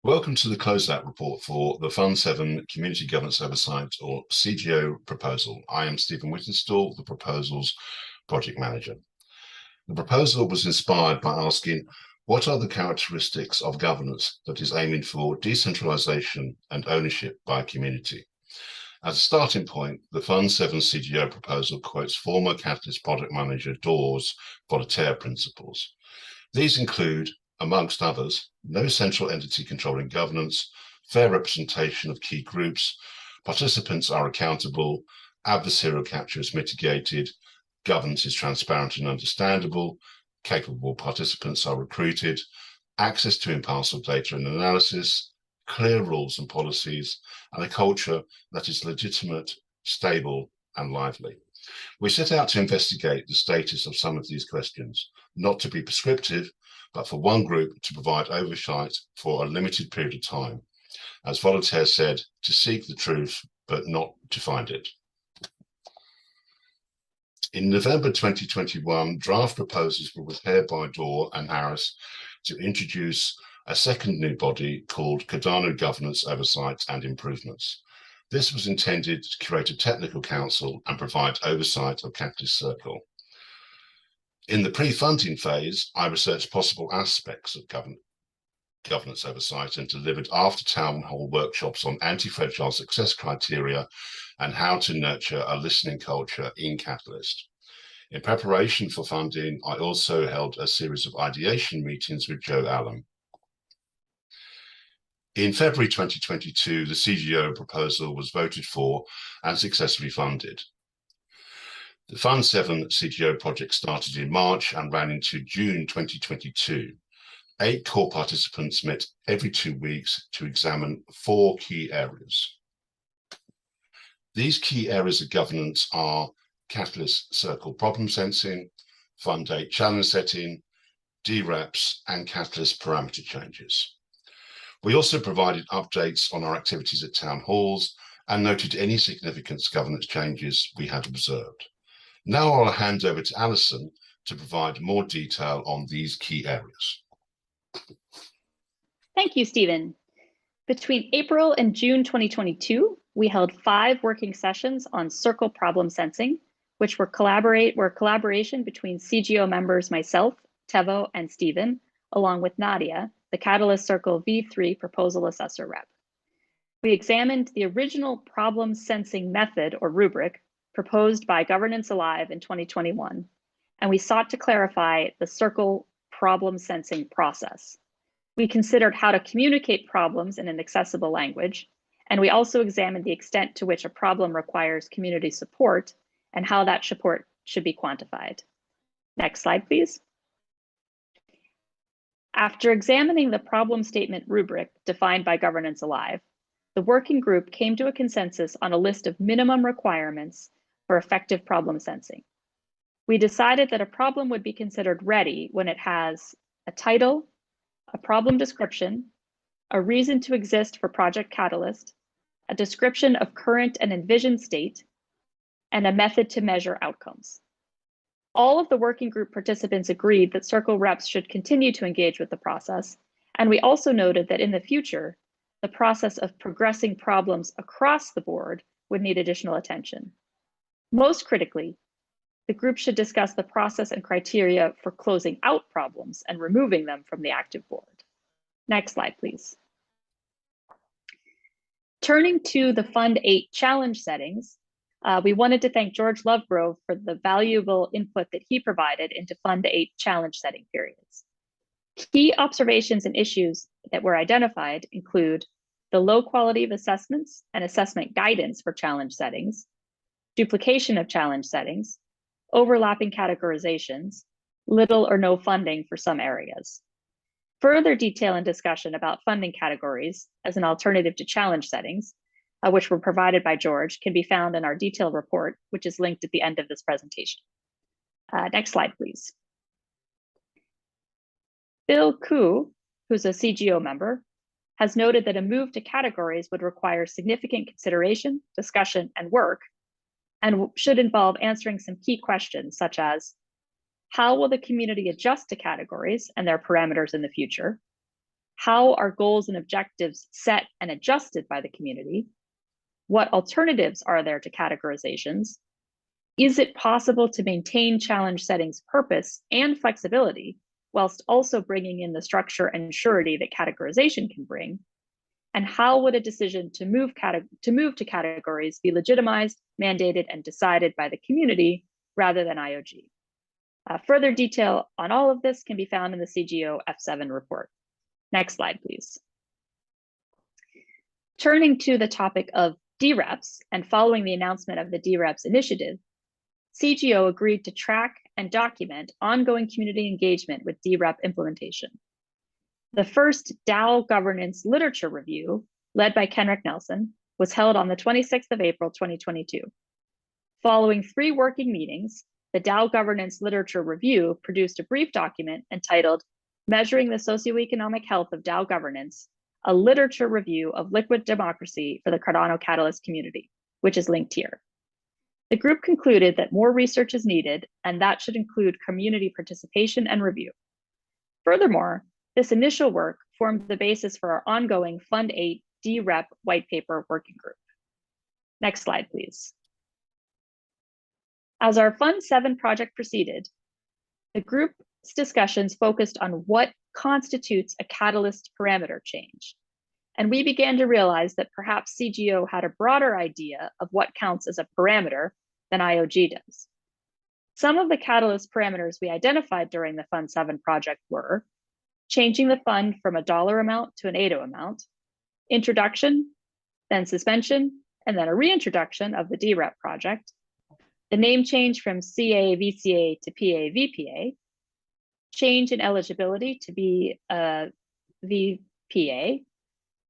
Welcome to the closeout report for the Fund 7 Community Governance Oversight, or CGO, proposal. I am Stephen Whittenstall, the proposal's project manager. The proposal was inspired by asking, what are the characteristics of governance that is aiming for decentralization and ownership by a community? As a starting point, the Fund 7 CGO proposal quotes former Catalyst project manager Dawes' Voltaire principles. These include, amongst others, no central entity controlling governance, fair representation of key groups, participants are accountable, adversarial capture is mitigated, governance is transparent and understandable, capable participants are recruited, access to impartial data and analysis, clear rules and policies, and a culture that is legitimate, stable, and lively. We set out to investigate the status of some of these questions, not to be prescriptive, but for one group to provide oversight for a limited period of time. As Voltaire said, to seek the truth, but not to find it. In November 2021, draft proposals were prepared by Dorr and Harris to introduce a second new body called Cardano Governance Oversight and Improvements. This was intended to create a technical council and provide oversight of Catalyst Circle. In the pre-funding phase, I researched possible aspects of governance oversight and delivered after town hall workshops on anti-fragile success criteria and how to nurture a listening culture in Catalyst. In preparation for funding, I also held a series of ideation meetings with Joe Allen. In February 2022, the CGO proposal was voted for and successfully funded. The Fund 7 CGO project started in March and ran into June 2022. 8 core participants met every 2 weeks to examine 4 key areas. These key areas of governance are Catalyst Circle problem sensing, Fund 8 challenge setting, DREPs, and Catalyst parameter changes. We also provided updates on our activities at town halls and noted any significant governance changes we had observed. Now I'll hand over to Alison to provide more detail on these key areas. Thank you, Stephen. Between April and June 2022, we held 5 working sessions on circle problem sensing, which were collaboration between CGO members myself, Tevo, and Stephen, along with Nadia, the Catalyst Circle V3 proposal assessor rep. We examined the original problem sensing method or rubric proposed by Governance Alive in 2021, and we sought to clarify the circle problem sensing process. We considered how to communicate problems in an accessible language, and we also examined the extent to which a problem requires community support and how that support should be quantified. Next slide, please. After examining the problem statement rubric defined by Governance Alive, the working group came to a consensus on a list of minimum requirements for effective problem sensing. We decided that a problem would be considered ready when it has a title, a problem description, a reason to exist for Project Catalyst, a description of current and envisioned state, and a method to measure outcomes. All of the working group participants agreed that Circle reps should continue to engage with the process, and we also noted that in the future, the process of progressing problems across the board would need additional attention. Most critically, the group should discuss the process and criteria for closing out problems and removing them from the active board. Next slide, please. Turning to the Fund 8 challenge settings, we wanted to thank George Lovegrove for the valuable input that he provided into Fund 8 challenge setting periods. Key observations and issues that were identified include the low quality of assessments and assessment guidance for challenge settings, duplication of challenge settings, overlapping categorizations, little or no funding for some areas. Further detail and discussion about funding categories as an alternative to challenge settings, which were provided by George, can be found in our detailed report, which is linked at the end of this presentation. Next slide, please. Bill Koo, who's a CGO member, has noted that a move to categories would require significant consideration, discussion, and work, and should involve answering some key questions such as, how will the community adjust to categories and their parameters in the future? How are goals and objectives set and adjusted by the community? What alternatives are there to categorizations? Is it possible to maintain challenge setting's purpose and flexibility whilst also bringing in the structure and surety that categorization can bring? And how would a decision to move to categories be legitimized, mandated, and decided by the community rather than IOG? Further detail on all of this can be found in the CGO F7 report. Next slide, please. Turning to the topic of DREPs, and following the announcement of the DREPs initiative, CGO agreed to track and document ongoing community engagement with DREP implementation. The first DAO governance literature review, led by Kenrick Nelson, was held on the 26th of April, 2022. Following 3 working meetings, the DAO governance literature review produced a brief document entitled Measuring the Socioeconomic Health of DAO Governance, a literature review of liquid democracy for the Cardano Catalyst community, which is linked here. The group concluded that more research is needed, and that should include community participation and review. Furthermore, this initial work formed the basis for our ongoing Fund 8 DREP white paper working group. Next slide, please. As our Fund 7 project proceeded, the group's discussions focused on what constitutes a catalyst parameter change. And we began to realize that perhaps CGO had a broader idea of what counts as a parameter than IOG does. Some of the catalyst parameters we identified during the Fund 7 project were changing the fund from a dollar amount to an ADO amount, introduction, then suspension, and then a reintroduction of the DREP project, the name change from CA-VCA to PA-VPA, change in eligibility to be a VPA,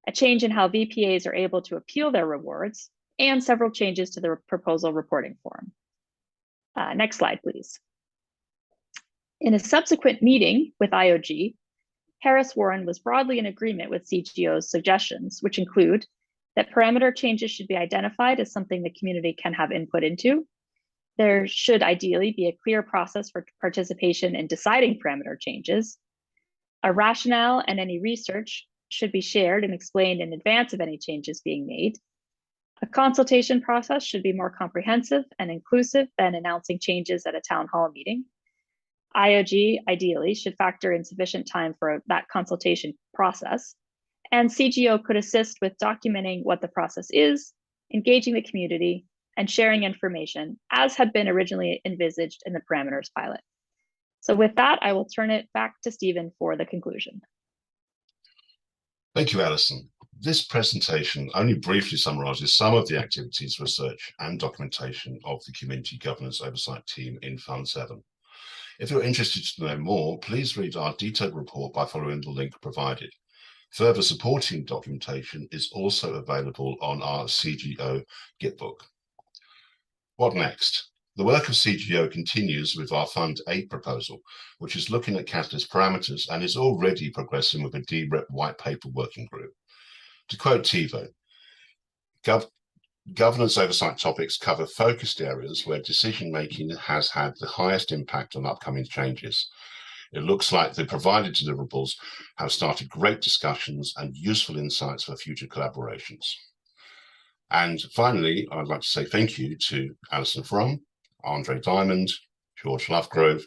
a change in how VPAs are able to appeal their rewards, and several changes to the proposal reporting form. Next slide, please. In a subsequent meeting with IOG, Harris Warren was broadly in agreement with CGO's suggestions, which include that parameter changes should be identified as something the community can have input into. There should ideally be a clear process for participation in deciding parameter changes. A rationale and any research should be shared and explained in advance of any changes being made. A consultation process should be more comprehensive and inclusive than announcing changes at a town hall meeting. IOG ideally should factor in sufficient time for that consultation process, and CGO could assist with documenting what the process is, engaging the community, and sharing information as had been originally envisaged in the parameters pilot. So with that, I will turn it back to Stephen for the conclusion. Thank you, Alison. This presentation only briefly summarizes some of the activities, research, and documentation of the Community Governance Oversight team in Fund 7. If you're interested to know more, please read our detailed report by following the link provided. Further supporting documentation is also available on our CGO Gitbook. What next? The work of CGO continues with our Fund 8 proposal, which is looking at catalyst parameters and is already progressing with a DREP white paper working group. To quote TiVo, governance oversight topics cover focused areas where decision-making has had the highest impact on upcoming changes. It looks like the provided deliverables have started great discussions and useful insights for future collaborations. And finally, I'd like to say thank you to Alison Frum, Andre Diamond, George Lovegrove,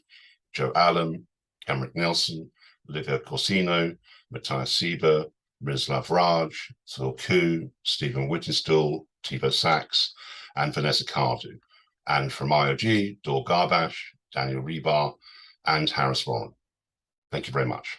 Joe Allen, Kenrick Nelson, Livia Corsino, Matthias Sieber, Miroslav Raj, Phil Koo, Stephen Whittinstall, Tivo Sachs, and Vanessa Cardew, and from IOG, Dor Garbash, Daniel Rebar, and Harris Warren. Thank you very much.